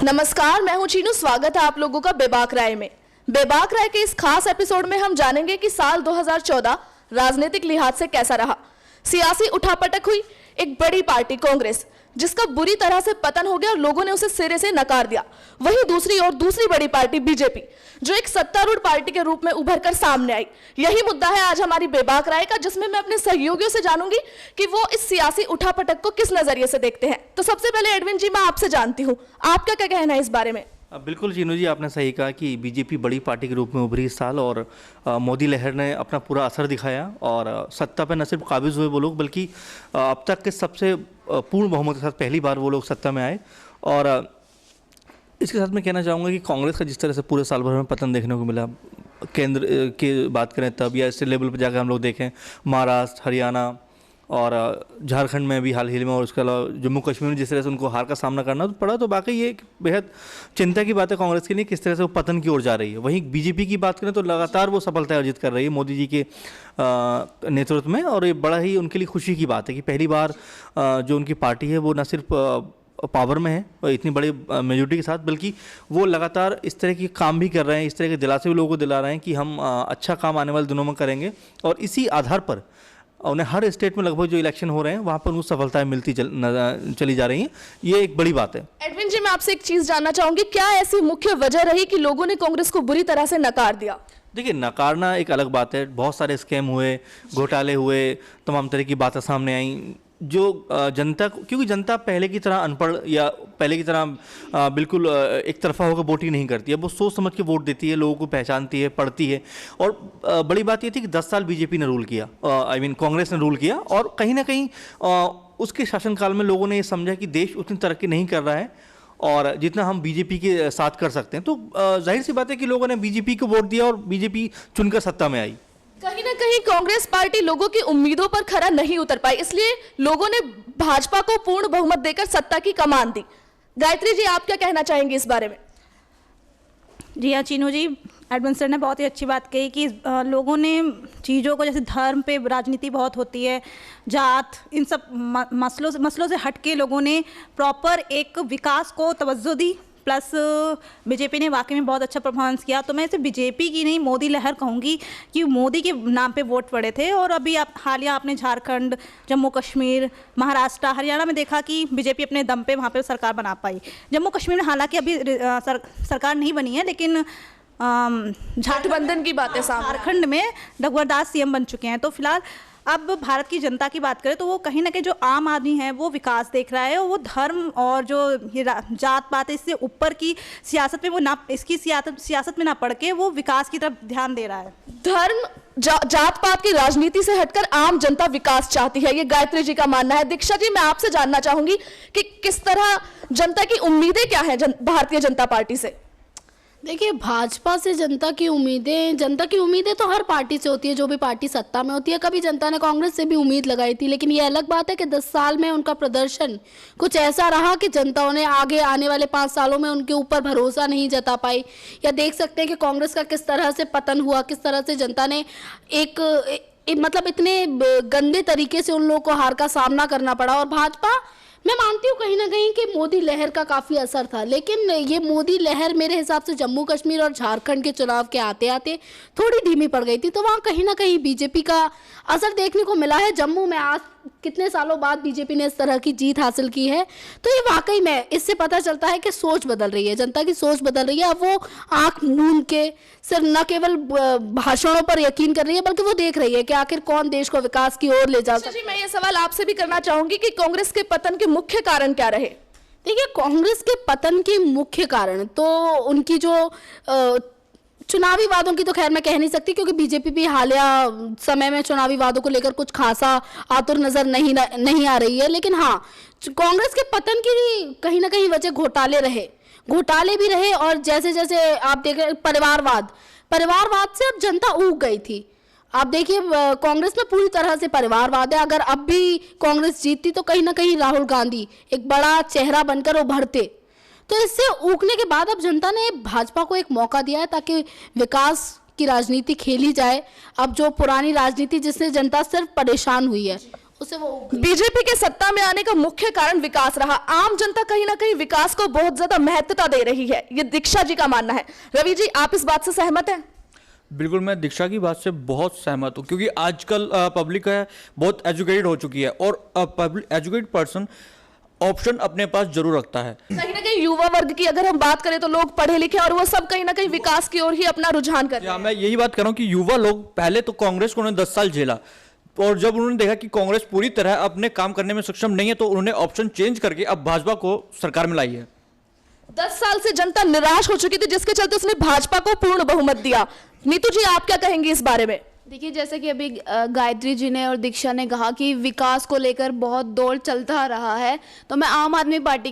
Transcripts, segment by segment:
नमस्कार, मैं हूं चीनू। स्वागत है आप लोगों का बेबाक राय में। बेबाक राय के इस खास एपिसोड में हम जानेंगे कि साल 2014 राजनीतिक लिहाज से कैसा रहा। सियासी उठापटक हुई, एक बड़ी पार्टी कांग्रेस जिसका बुरी तरह से पतन हो गया और लोगों ने उसे सिरे से नकार दिया। वहीं दूसरी बड़ी पार्टी बीजेपी जो एक सत्तारूढ़ पार्टी के रूप में उभर कर सामने आई। यही मुद्दा है आज हमारी बेबाक राय का, जिसमें मैं अपने सहयोगियों से जानूंगी कि वो इस सियासी उठापटक को किस नजरिए से देखते हैं। तो सबसे पहले एडविन जी, मैं आपसे जानती हूँ, आपका क्या कहना है इस बारे में? बिल्कुल चीनू जी, आपने सही कहा कि बीजेपी बड़ी पार्टी के रूप में उभरी इस साल और मोदी लहर ने अपना पूरा असर दिखाया और सत्ता पर न सिर्फ काबिज हुए वो लोग, बल्कि अब तक के सबसे पूर्ण बहुमत के साथ पहली बार वो लोग सत्ता में आए। और इसके साथ मैं कहना चाहूँगा कि कांग्रेस का जिस तरह से पूरे साल भर में पतन देखने को मिला, केंद्र की बात करें तब या इससे लेवल पर जाकर हम लोग देखें, महाराष्ट्र, हरियाणा और झारखंड में भी हाल ही में, और उसके अलावा जम्मू कश्मीर में जिस तरह से उनको हार का सामना करना पड़ा, तो वाकई ये एक बेहद चिंता की बात है कांग्रेस के लिए किस तरह से वो पतन की ओर जा रही है। वहीं बीजेपी की बात करें तो लगातार वो सफलता अर्जित कर रही है मोदी जी के नेतृत्व में, और ये बड़ा ही उनके लिए खुशी की बात है कि पहली बार जो उनकी पार्टी है वो न सिर्फ पावर में है इतनी बड़ी मेजोरिटी के साथ, बल्कि वो लगातार इस तरह के काम भी कर रहे हैं, इस तरह के दिलासे भी लोगों को दिला रहे हैं कि हम अच्छा काम आने वाले दिनों में करेंगे। और इसी आधार पर उन्हें हर स्टेट में लगभग जो इलेक्शन हो रहे हैं वहाँ पर उनको सफलताएं मिलती चली जा रही हैं। ये एक बड़ी बात है। एडविन जी, मैं आपसे एक चीज़ जानना चाहूँगी, क्या ऐसी मुख्य वजह रही कि लोगों ने कांग्रेस को बुरी तरह से नकार दिया? देखिए, नकारना एक अलग बात है, बहुत सारे स्कैम हुए, घोटाले हुए, तमाम तरह की बातें सामने आई जो जनता, क्योंकि जनता पहले की तरह अनपढ़ या पहले की तरह बिल्कुल एक तरफा होकर वोट ही नहीं करती है, वो सोच समझ के वोट देती है, लोगों को पहचानती है, पढ़ती है। और बड़ी बात ये थी कि 10 साल बीजेपी ने रूल किया, कांग्रेस ने रूल किया, और कहीं ना कहीं उसके शासनकाल में लोगों ने ये समझा कि देश उतनी तरक्की नहीं कर रहा है और जितना हम बीजेपी के साथ कर सकते हैं। तो जाहिर सी बात है कि लोगों ने बीजेपी को वोट दिया और बीजेपी चुनकर सत्ता में आई। कहीं ना कहीं कांग्रेस पार्टी लोगों की उम्मीदों पर खरा नहीं उतर पाई, इसलिए लोगों ने भाजपा को पूर्ण बहुमत देकर सत्ता की कमान दी। गायत्री जी, आप क्या कहना चाहेंगे इस बारे में? जी हाँ चीनू जी, एडविन सर ने बहुत ही अच्छी बात कही कि लोगों ने चीज़ों को, जैसे धर्म पे राजनीति बहुत होती है, जात, इन सब मसलों से हट के लोगों ने प्रॉपर एक विकास को तवज्जो दी। प्लस बीजेपी ने वाकई में बहुत अच्छा परफॉर्मेंस किया। तो मैं इसे बीजेपी की नहीं, मोदी लहर कहूँगी कि मोदी के नाम पे वोट पड़े थे। और अभी आप हालिया आपने झारखंड, जम्मू कश्मीर, महाराष्ट्र, हरियाणा में देखा कि बीजेपी अपने दम पे वहाँ पे सरकार बना पाई। जम्मू कश्मीर में हालांकि अभी सरकार नहीं बनी है, लेकिन गठबंधन की बातें सामने, झारखंड में रघुवर दास सीएम बन चुके हैं। तो फिलहाल अब भारत की जनता की बात करें तो वो कहीं ना कहीं जो आम आदमी है वो विकास देख रहा है, और वो धर्म और जो ये जात पात, इससे ऊपर की सियासत में वो ना, इसकी सियासत में ना पड़ के वो विकास की तरफ ध्यान दे रहा है। धर्म जात पात की राजनीति से हटकर आम जनता विकास चाहती है, ये गायत्री जी का मानना है। दीक्षा जी, मैं आपसे जानना चाहूंगी कि किस तरह जनता की उम्मीदें क्या है भारतीय जनता पार्टी से? देखिए, भाजपा से जनता की उम्मीदें तो हर पार्टी से होती है, जो भी पार्टी सत्ता में होती है। कभी जनता ने कांग्रेस से भी उम्मीद लगाई थी, लेकिन ये अलग बात है कि 10 साल में उनका प्रदर्शन कुछ ऐसा रहा कि जनता ने आगे आने वाले 5 सालों में उनके ऊपर भरोसा नहीं जता पाई। या देख सकते हैं कि कांग्रेस का किस तरह से पतन हुआ, किस तरह से जनता ने मतलब इतने गंदे तरीके से उन लोगों को हार का सामना करना पड़ा। और भाजपा, मैं मानती हूँ कहीं ना कहीं कि मोदी लहर का काफ़ी असर था, लेकिन ये मोदी लहर मेरे हिसाब से जम्मू कश्मीर और झारखंड के चुनाव के आते आते थोड़ी धीमी पड़ गई थी। तो वहाँ कहीं ना कहीं बीजेपी का असर देखने को मिला है। जम्मू में आज कितने सालों बाद बीजेपी ने इस तरह की जीत हासिल की है, तो ये वाकई में इससे पता चलता है कि सोच बदल रही है, जनता की सोच बदल रही है। अब वो आंख मूंद के सिर्फ न केवल भाषणों पर यकीन कर रही है, बल्कि वो देख रही है कि आखिर कौन देश को विकास की ओर ले जा सकता है। मैं ये सवाल आपसे भी करना चाहूंगी कि कांग्रेस के पतन के मुख्य कारण क्या रहे? देखिए, कांग्रेस के पतन के मुख्य कारण तो उनकी जो चुनावी वादों की तो खैर मैं कह नहीं सकती, क्योंकि बीजेपी भी हालिया समय में चुनावी वादों को लेकर कुछ खासा आतुर नजर नहीं आ रही है। लेकिन हाँ, कांग्रेस के पतन की कहीं ना कहीं वजह घोटाले भी रहे। और जैसे जैसे आप देख रहे, परिवारवाद से अब जनता ऊब गई थी। आप देखिए, कांग्रेस में पूरी तरह से परिवारवाद है। अगर अब भी कांग्रेस जीतती तो कहीं ना कहीं राहुल गांधी एक बड़ा चेहरा बनकर उभरते। तो इससे ऊकने के बाद अब जनता ने भाजपा को एक मौका दिया है ताकि विकास की राजनीति खेली जाए। अब जो पुरानी राजनीति जिससे जनता सिर्फ परेशान हुई है, उसे वो बीजेपी के सत्ता में आने का मुख्य कारण विकास रहा। आम जनता कहीं ना कहीं विकास को बहुत ज्यादा महत्वता दे रही है, ये दीक्षा जी का मानना है। रवि जी, आप इस बात से सहमत हैं? बिल्कुल, मैं दीक्षा की बात से बहुत सहमत हूँ, क्योंकि आजकल पब्लिक है बहुत एजुकेटेड हो चुकी है, और एजुकेटेड पर्सन ऑप्शन अपने पास जरूर रखता है। कहीं ना कहीं युवा वर्ग की अगर हम बात करें तो लोग पढ़े लिखे और वो सब कहीं ना कहीं विकास की ओर ही अपना रुझान कर रहे हैं। मैं यही बात कर रहा हूँ कि युवा लोग पहले तो कांग्रेस को उन्होंने 10 साल झेला, और जब उन्होंने देखा कि कांग्रेस पूरी तरह अपने काम करने में सक्षम नहीं है, तो उन्होंने ऑप्शन चेंज करके अब भाजपा को सरकार में लाई है। 10 साल से जनता निराश हो चुकी थी, जिसके चलते उसने भाजपा को पूर्ण बहुमत दिया। नीतू जी, आप क्या कहेंगी इस बारे में? देखिए, जैसे कि अभी गायत्री जी ने और दीक्षा ने कहा कि विकास को लेकर बहुत दौड़ चलता रहा है, तो मैं आम आदमी पार्टी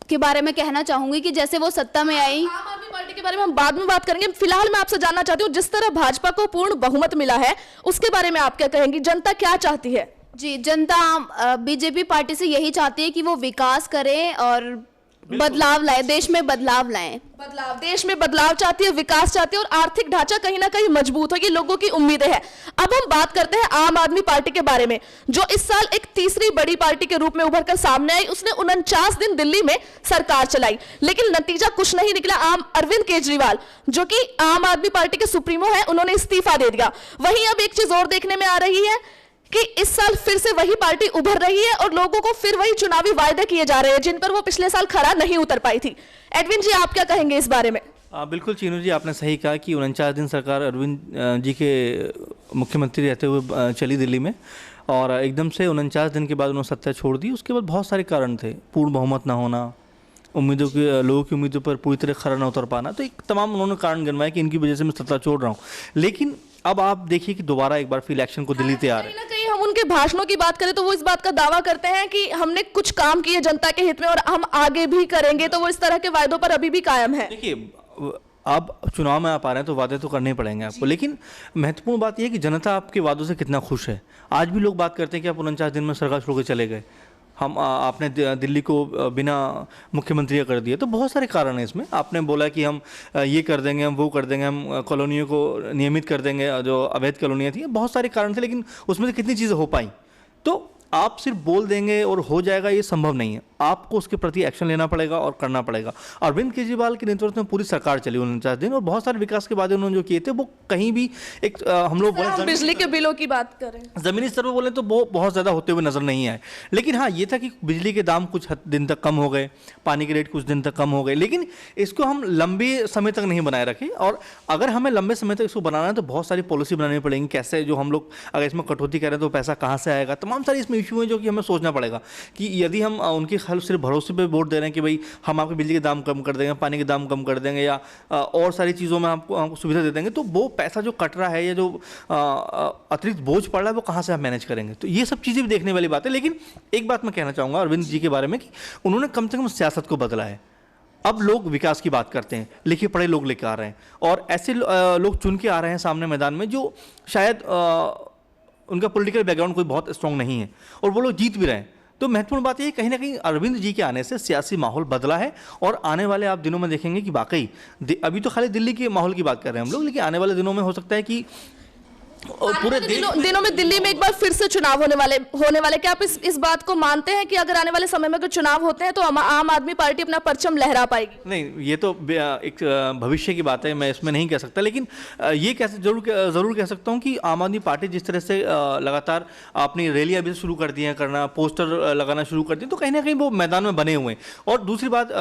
के बारे में कहना चाहूंगी कि जैसे वो सत्ता में आई। आम आदमी पार्टी के बारे में हम बाद में बात करेंगे। फिलहाल मैं आपसे जानना चाहती हूँ, जिस तरह भाजपा को पूर्ण बहुमत मिला है उसके बारे में आप क्या कहेंगी? जनता क्या चाहती है? जी, जनता बीजेपी पार्टी से यही चाहती है कि वो विकास करें और बदलाव लाए, देश में बदलाव लाएं। बदलाव, देश में बदलाव चाहती है, विकास चाहती है, और आर्थिक ढांचा कहीं ना कहीं मजबूत होगी, लोगों की उम्मीदें हैं। अब हम बात करते हैं आम आदमी पार्टी के बारे में, जो इस साल एक तीसरी बड़ी पार्टी के रूप में उभर कर सामने आई। उसने 49 दिन दिल्ली में सरकार चलाई, लेकिन नतीजा कुछ नहीं निकला। अरविंद केजरीवाल, जो कि आम आदमी पार्टी के सुप्रीमो है, उन्होंने इस्तीफा दे दिया। वहीं अब एक चीज और देखने में आ रही है कि इस साल फिर से वही पार्टी उभर रही है और लोगों को फिर वही चुनावी वायदे किए जा रहे हैं जिन पर वो पिछले साल खरा नहीं उतर पाई थी। एडविन जी, आप क्या कहेंगे इस बारे में? बिल्कुल चीनू जी, आपने सही कहा कि 49 दिन सरकार अरविंद जी के मुख्यमंत्री रहते हुए चली दिल्ली में, और एकदम से 49 दिन के बाद उन्होंने सत्ता छोड़ दी। उसके बाद बहुत सारे कारण थे, पूर्ण बहुमत ना होना, लोगों की उम्मीदों पर पूरी तरह खरा ना उतर पाना, तो एक तमाम उन्होंने कारण गिनवाए कि इनकी वजह से मैं सत्ता छोड़ रहा हूँ। लेकिन अब आप देखिए कि दोबारा एक बार फिर इलेक्शन को दिल्ली तैयार है। कहीं ना कहीं हम उनके भाषणों की बात करें तो वो इस बात का दावा करते हैं कि हमने कुछ काम किए जनता के हित में और हम आगे भी करेंगे, तो वो इस तरह के वायदों पर अभी भी कायम है। देखिए, आप चुनाव में आप आ रहे हैं तो वादे तो करने ही पड़ेंगे आपको, लेकिन महत्वपूर्ण बात यह है कि जनता आपके वादों से कितना खुश है। आज भी लोग बात करते हैं कि आप 49 दिन में सरकार छोड़ के चले गए, आपने दिल्ली को बिना मुख्यमंत्री कर दिया। तो बहुत सारे कारण हैं इसमें। आपने बोला कि हम ये कर देंगे, हम वो कर देंगे, हम कॉलोनियों को नियमित कर देंगे, जो अवैध कॉलोनियाँ थी, बहुत सारे कारण थे, लेकिन उसमें से कितनी चीज़ें हो पाई? तो आप सिर्फ बोल देंगे और हो जाएगा, ये संभव नहीं है। आपको उसके प्रति एक्शन लेना पड़ेगा और करना पड़ेगा। अरविंद केजरीवाल के नेतृत्व में पूरी सरकार चली 49 दिन, और बहुत सारे विकास के वादे उन्होंने जो किए थे वो कहीं भी एक हम लोग बोले बिजली के बिलों की बात करें, जमीनी स्तर पर बोले तो वो बहुत ज़्यादा होते हुए नजर नहीं आए। लेकिन हाँ, ये था कि बिजली के दाम कुछ दिन तक कम हो गए, पानी के रेट कुछ दिन तक कम हो गए, लेकिन इसको हम लंबे समय तक नहीं बनाए रखे। और अगर हमें लंबे समय तक इसको बनाना है तो बहुत सारी पॉलिसी बनानी पड़ेगी। कैसे, जो हम लोग अगर इसमें कटौती करें तो पैसा कहाँ से आएगा, तमाम सारे इसमें इशू हैं जो कि हमें सोचना पड़ेगा कि यदि हम उनके सिर्फ भरोसे पे वोट दे रहे हैं कि भाई हम आपके बिजली के दाम कम कर देंगे, पानी के दाम कम कर देंगे, या और सारी चीज़ों में हमको सुविधा दे देंगे, तो वो पैसा जो कट रहा है या जो अतिरिक्त बोझ पड़ रहा है वो कहाँ से आप मैनेज करेंगे? तो ये सब चीज़ें भी देखने वाली बात है। लेकिन एक बात मैं कहना चाहूँगा अरविंद जी के बारे में कि उन्होंने कम से कम सियासत को बदला है। अब लोग विकास की बात करते हैं, लिखे पढ़े लोग लेकर आ रहे हैं, और ऐसे लोग चुन के आ रहे हैं सामने मैदान में जो शायद उनका पॉलिटिकल बैकग्राउंड कोई बहुत स्ट्रॉन्ग नहीं है, और वो लोग जीत भी रहे हैं। तो महत्वपूर्ण बात ये कहीं ना कहीं अरविंद जी के आने से सियासी माहौल बदला है, और आने वाले आप दिनों में देखेंगे कि वाकई, अभी तो खाली दिल्ली के माहौल की बात कर रहे हैं हम लोग, लेकिन आने वाले दिनों में हो सकता है कि पूरे दिनों में दिल्ली में एक बार फिर से चुनाव होने वाले। क्या आप इस बात को मानते हैं कि अगर आने वाले समय में अगर चुनाव होते हैं तो आम आदमी पार्टी अपना परचम लहरा पाएगी? नहीं, ये तो एक भविष्य की बात है, मैं इसमें नहीं कह सकता, लेकिन ये जरूर कह सकता हूँ कि आम आदमी पार्टी जिस तरह से लगातार अपनी रैलियां भी शुरू कर दी हैं करना, पोस्टर लगाना शुरू कर दिए, तो कहीं ना कहीं वो मैदान में बने हुए हैं। और दूसरी बात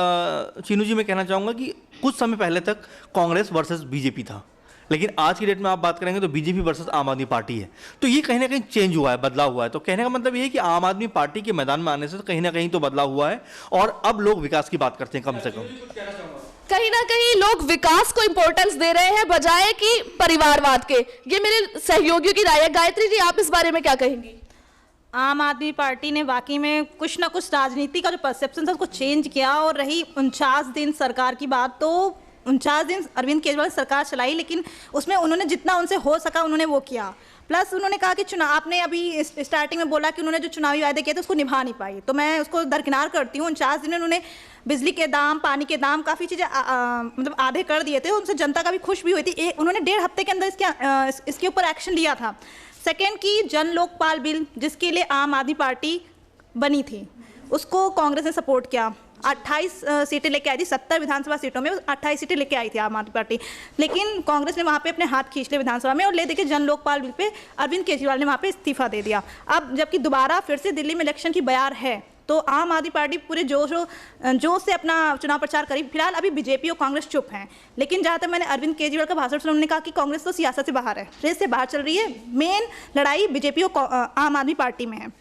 चीनू जी, मैं कहना चाहूँगा कि कुछ समय पहले तक कांग्रेस वर्सेस बीजेपी था, लेकिन आज की डेट में आप बात करेंगे तो बीजेपी वर्सेस आम आदमी पार्टी है। तो ये कहीं ना कहीं चेंज हुआ है, बदलाव हुआ है। तो कहने का मतलब ये है कि आम आदमी पार्टी के मैदान में आने से कहीं ना कहीं तो बदलाव हुआ है, और अब लोग विकास की बात करते हैं कम से कम। कहीं ना कहीं लोग विकास को इंपॉर्टेंस दे रहे हैं बजाय कि परिवारवाद के। ये मेरे सहयोगियों की राय है। गायत्री जी, आप इस बारे में क्या कहेंगी? आम आदमी पार्टी ने वाकई में कुछ ना कुछ राजनीति का जो परसेप्शन था उसको चेंज किया। और रही 49 दिन सरकार की बात, तो 49 दिन अरविंद केजरीवाल सरकार चलाई, लेकिन उसमें उन्होंने जितना उनसे हो सका उन्होंने वो किया। प्लस उन्होंने कहा कि चुनाव, आपने अभी स्टार्टिंग में बोला कि उन्होंने जो चुनावी वायदे किए थे उसको निभा नहीं पाई, तो मैं उसको दरकिनार करती हूँ। 49 दिन में उन्होंने बिजली के दाम, पानी के दाम, काफ़ी चीज़ें मतलब आधे कर दिए थे, उनसे जनता का भी खुश भी हुई थी। उन्होंने 1.5 हफ्ते के अंदर इसके ऊपर एक्शन लिया था। सेकेंड की जन लोकपाल बिल, जिसके लिए आम आदमी पार्टी बनी थी, उसको कांग्रेस ने सपोर्ट किया। 28 सीटें लेके आई थी, 70 विधानसभा सीटों में 28 सीटें लेके आई थी आम आदमी पार्टी, लेकिन कांग्रेस ने वहाँ पे अपने हाथ खींच लिए विधानसभा में और ले देके जन लोकपाल बिल पे अरविंद केजरीवाल ने वहाँ पे इस्तीफा दे दिया। अब जबकि दोबारा फिर से दिल्ली में इलेक्शन की बयार है, तो आम आदमी पार्टी पूरे जोश से अपना चुनाव प्रचार करी। फिलहाल अभी बीजेपी और कांग्रेस चुप हैं, लेकिन जहाँ तक मैंने अरविंद केजरीवाल का भाषण सुना, उन्होंने कहा कि कांग्रेस तो सियासत से बाहर है, रेस से बाहर चल रही है, मेन लड़ाई बीजेपी और आम आदमी पार्टी में है।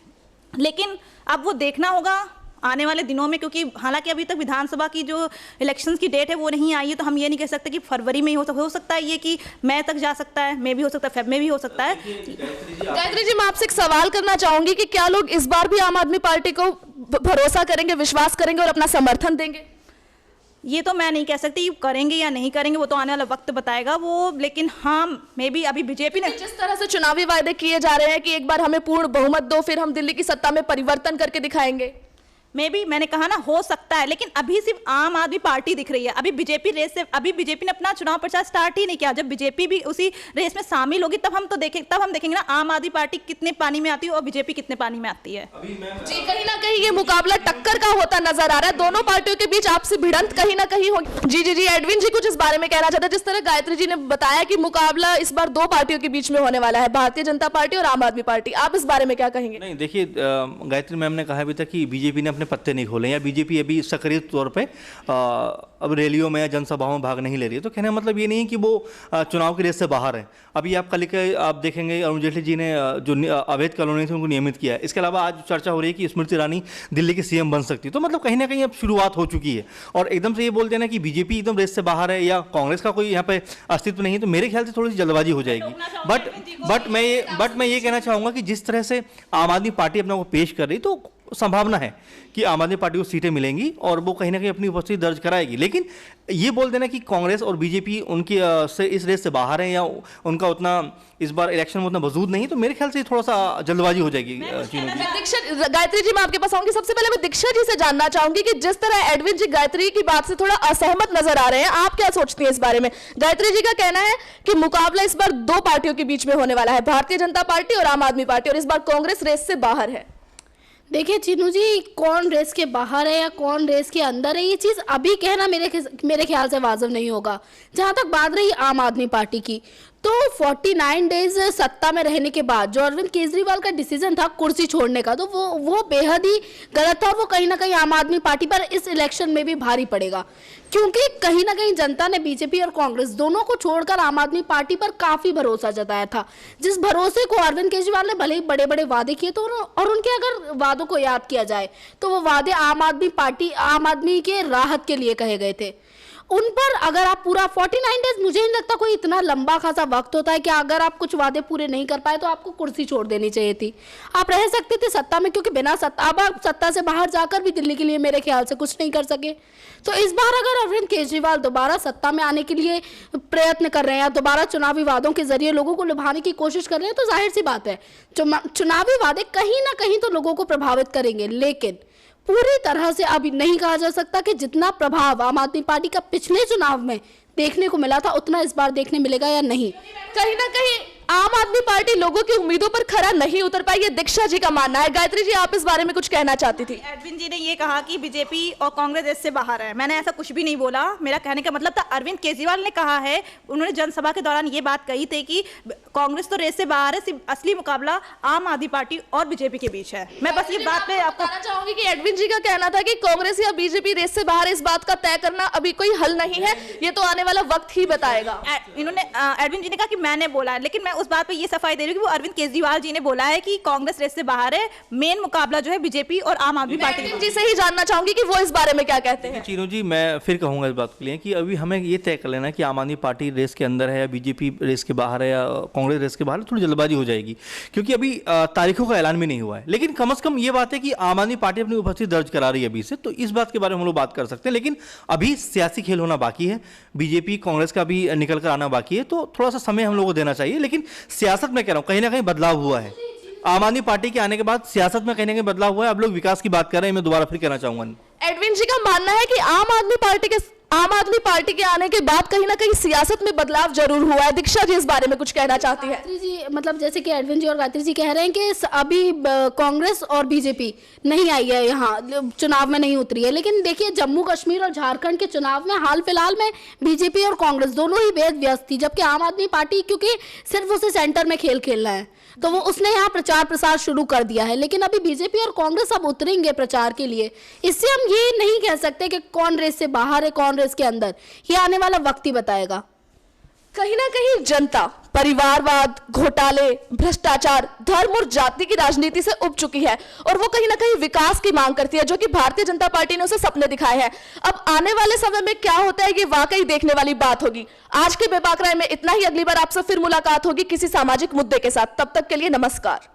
लेकिन अब वो देखना होगा आने वाले दिनों में, क्योंकि हालांकि अभी तक विधानसभा की जो इलेक्शंस की डेट है वो नहीं आई है, तो हम ये नहीं कह सकते कि फरवरी में ही हो सकता है ये कि मई तक जा सकता है, मई भी हो सकता है, फेब में भी हो सकता है। गायत्री जी, मैं आपसे एक सवाल करना चाहूंगी कि क्या लोग इस बार भी आम आदमी पार्टी को भरोसा करेंगे, विश्वास करेंगे और अपना समर्थन देंगे? ये तो मैं नहीं कह सकती करेंगे या नहीं करेंगे, वो तो आने वाला वक्त बताएगा वो। लेकिन हाँ, मे बी अभी बीजेपी ने जिस तरह से चुनावी वायदे किए जा रहे हैं कि एक बार हमें पूर्ण बहुमत दो, फिर हम दिल्ली की सत्ता में परिवर्तन करके दिखाएंगे, मे बी, मैंने कहा ना, हो सकता है, लेकिन अभी सिर्फ आम आदमी पार्टी दिख रही है। अभी बीजेपी रेस से, अभी बीजेपी ने अपना चुनाव प्रचार स्टार्ट ही नहीं किया। जब बीजेपी भी उसी रेस में शामिल होगी तब हम देखेंगे ना आम आदमी पार्टी कितने पानी में आती है और बीजेपी कितने पानी में आती है। जी, कहीं ना कहीं ये मुकाबला टक्कर का होता नजर आ रहा है, दोनों पार्टियों के बीच आपसी भिड़ंत कहीं ना कहीं होगी। जी, एडविन जी कुछ इस बारे में कहना चाहते हैं। जिस तरह गायत्री जी ने बताया कि मुकाबला इस बार दो पार्टियों के बीच में होने वाला है, भारतीय जनता पार्टी और आम आदमी पार्टी, आप इस बारे में क्या कहेंगे? नहीं, देखिए, गायत्री मैम ने कहा अभी तक कि बीजेपी ने अपने पत्ते नहीं खोले या बीजेपी अभी सक्रिय तौर पे अब रैलियों में या जनसभाओं में भाग नहीं ले रही है। तो कहने का मतलब ये नहीं है कि वो चुनाव की रेस से बाहर है। अभी आप कल के आप देखेंगे अरुण जेटली जी ने जो अवैध कॉलोनी थी उनको नियमित किया है। इसके अलावा आज चर्चा हो रही है कि स्मृति ईरानी दिल्ली की सीएम बन सकती है। तो मतलब कहीं ना कहीं अब शुरुआत हो चुकी है, और एकदम से ये बोल देना कि बीजेपी एकदम रेस से बाहर है या कांग्रेस का कोई यहाँ पे अस्तित्व नहीं है, तो मेरे ख्याल से थोड़ी सी जल्दबाजी हो जाएगी। बट मैं ये कहना चाहूँगा कि जिस तरह से आम आदमी पार्टी अपना को पेश कर रही, तो संभावना है कि आम आदमी पार्टी को सीटें मिलेंगी और वो कहीं ना कहीं अपनी उपस्थिति दर्ज कराएगी। लेकिन ये बोल देना कि कांग्रेस और बीजेपी उनकी से इस रेस से बाहर है या उनका उतना इस बार इलेक्शन में उतना वजूद नहीं, तो मेरे ख्याल से थोड़ा सा जल्दबाजी हो जाएगी। गायत्री जी, मैं आपके पास आऊंगी। सबसे पहले मैं दीक्षा जी से जानना चाहूंगी कि जिस तरह एडविन जी गायत्री की बात से थोड़ा असहमत नजर आ रहे हैं, आप क्या सोचती हैं इस बारे में? गायत्री जी का कहना है कि मुकाबला इस बार दो पार्टियों के बीच में होने वाला है, भारतीय जनता पार्टी और आम आदमी पार्टी, और इस बार कांग्रेस रेस से बाहर है। देखिए चीनू जी, कौन रेस के बाहर है या कौन रेस के अंदर है, ये चीज़ अभी कहना मेरे ख्याल से वाजिब नहीं होगा। जहाँ तक बात रही आम आदमी पार्टी की, तो 49 डेज सत्ता में रहने के बाद जो अरविंद केजरीवाल का डिसीजन था कुर्सी छोड़ने का, तो वो बेहद ही गलत था। वो कहीं ना कहीं आम आदमी पार्टी पर इस इलेक्शन में भी भारी पड़ेगा, क्योंकि कहीं ना कहीं जनता ने बीजेपी और कांग्रेस दोनों को छोड़कर आम आदमी पार्टी पर काफ़ी भरोसा जताया था। जिस भरोसे को अरविंद केजरीवाल ने भले ही बड़े बड़े वादे किए, तो और उनके अगर वादों को याद किया जाए तो वो वादे आम आदमी के राहत के लिए कहे गए थे। उन पर अगर आप पूरा 49 डेज, मुझे नहीं लगता कोई इतना लंबा खासा वक्त होता है कि अगर आप कुछ वादे पूरे नहीं कर पाए तो आपको कुर्सी छोड़ देनी चाहिए थी। आप रह सकते थे सत्ता में, क्योंकि बिना सत्ता से बाहर जाकर भी दिल्ली के लिए मेरे ख्याल से कुछ नहीं कर सके। तो इस बार अगर अरविंद केजरीवाल दोबारा सत्ता में आने के लिए प्रयत्न कर रहे हैं या दोबारा चुनावी वादों के जरिए लोगों को लुभाने की कोशिश कर रहे हैं, तो जाहिर सी बात है चुनावी वादे कहीं ना कहीं तो लोगों को प्रभावित करेंगे। लेकिन पूरी तरह से अभी नहीं कहा जा सकता कि जितना प्रभाव आम आदमी पार्टी का पिछले चुनाव में देखने को मिला था उतना इस बार देखने मिलेगा या नहीं। कहीं ना कहीं आम आदमी पार्टी लोगों की उम्मीदों पर खरा नहीं उतर पाई, ये दीक्षा जी का मानना है। गायत्री जी, आप इस बारे में कुछ कहना चाहती थी? एडविन जी ने ये कहा कि बीजेपी और कांग्रेस इससे बाहर है, मैंने ऐसा कुछ भी नहीं बोला। मेरा कहने का मतलब था, अरविंद केजरीवाल ने कहा है, उन्होंने जनसभा के दौरान ये बात कही थी कि कांग्रेस तो रेस से बाहर है, सिर्फ असली मुकाबला आम आदमी पार्टी और बीजेपी के बीच है। मैं बस ये बात पे आपको बताना चाहूंगी कि एडविन जी का कहना था कि कांग्रेस या बीजेपी रेस से बाहर, इस बात का तय करना अभी कोई हल नहीं है, ये तो आने वाला वक्त ही बताएगा। इन्होंने एडविन जी ने कहा कि मैंने बोला, लेकिन मैं उस बात पे ये सफाई दे रही हूँ कि वो अरविंद केजरीवाल जी ने बोला है कि कांग्रेस रेस से बाहर है, मेन मुकाबला जो है बीजेपी और आम आदमी पार्टी। जी से ही जानना चाहूंगी कि वो इस बारे में क्या कहते हैं। चीनू जी, मैं फिर कहूंगा इस बात के लिए कि अभी हमें ये तय कर लेना है कि आम आदमी पार्टी रेस के अंदर है या बीजेपी रेस के बाहर है या कांग्रेस रेस के बाहर है, थोड़ी जल्दबाजी हो जाएगी, क्योंकि अभी तारीखों का ऐलान भी नहीं हुआ है। लेकिन कम से कम ये बात है कि आम आदमी पार्टी अपनी उपस्थिति दर्ज करा रही है अभी से, तो इस बात के बारे में हम लोग बात कर सकते हैं। लेकिन अभी सियासी खेल होना बाकी है, बीजेपी कांग्रेस का भी निकल कर आना बाकी है, तो थोड़ा सा समय हम लोग को देना चाहिए। लेकिन सियासत में कह रहा हूँ कहीं ना कहीं बदलाव हुआ है। आम आदमी पार्टी के आने के बाद सियासत में कहीं ना कहीं बदलाव हुआ है। अब लोग विकास की बात कर रहे हैं, मैं दोबारा फिर कहना चाहूंगा। एडविन जी का मानना है कि आम आदमी पार्टी के आम आदमी पार्टी के आने के बाद कहीं ना कहीं सियासत में बदलाव जरूर हुआ है। दीक्षा जी इस बारे में कुछ कहना चाहती है? गायत्री जी, मतलब जैसे कि एडविन जी और गायत्री जी कह रहे हैं कि अभी कांग्रेस और बीजेपी नहीं आई है, यहाँ चुनाव में नहीं उतरी है, लेकिन देखिए जम्मू कश्मीर और झारखंड के चुनाव में हाल फिलहाल में बीजेपी और कांग्रेस दोनों ही बेहद व्यस्त थी, जबकि आम आदमी पार्टी क्योंकि सिर्फ उसे सेंटर में खेल खेलना है तो वो उसने यहाँ प्रचार प्रसार शुरू कर दिया है। लेकिन अभी बीजेपी और कांग्रेस अब उतरेंगे प्रचार के लिए। इससे हम ये नहीं कह सकते कि कौन रेस से बाहर है कौन रेस के अंदर, ये आने वाला वक्त ही बताएगा। कहीं ना कहीं जनता परिवारवाद, घोटाले, भ्रष्टाचार, धर्म और जाति की राजनीति से उब चुकी है और वो कहीं ना कहीं विकास की मांग करती है, जो कि भारतीय जनता पार्टी ने उसे सपने दिखाए हैं। अब आने वाले समय में क्या होता है ये वाकई देखने वाली बात होगी। आज के बेबाक राय में इतना ही। अगली बार आपसे फिर मुलाकात होगी किसी सामाजिक मुद्दे के साथ। तब तक के लिए नमस्कार।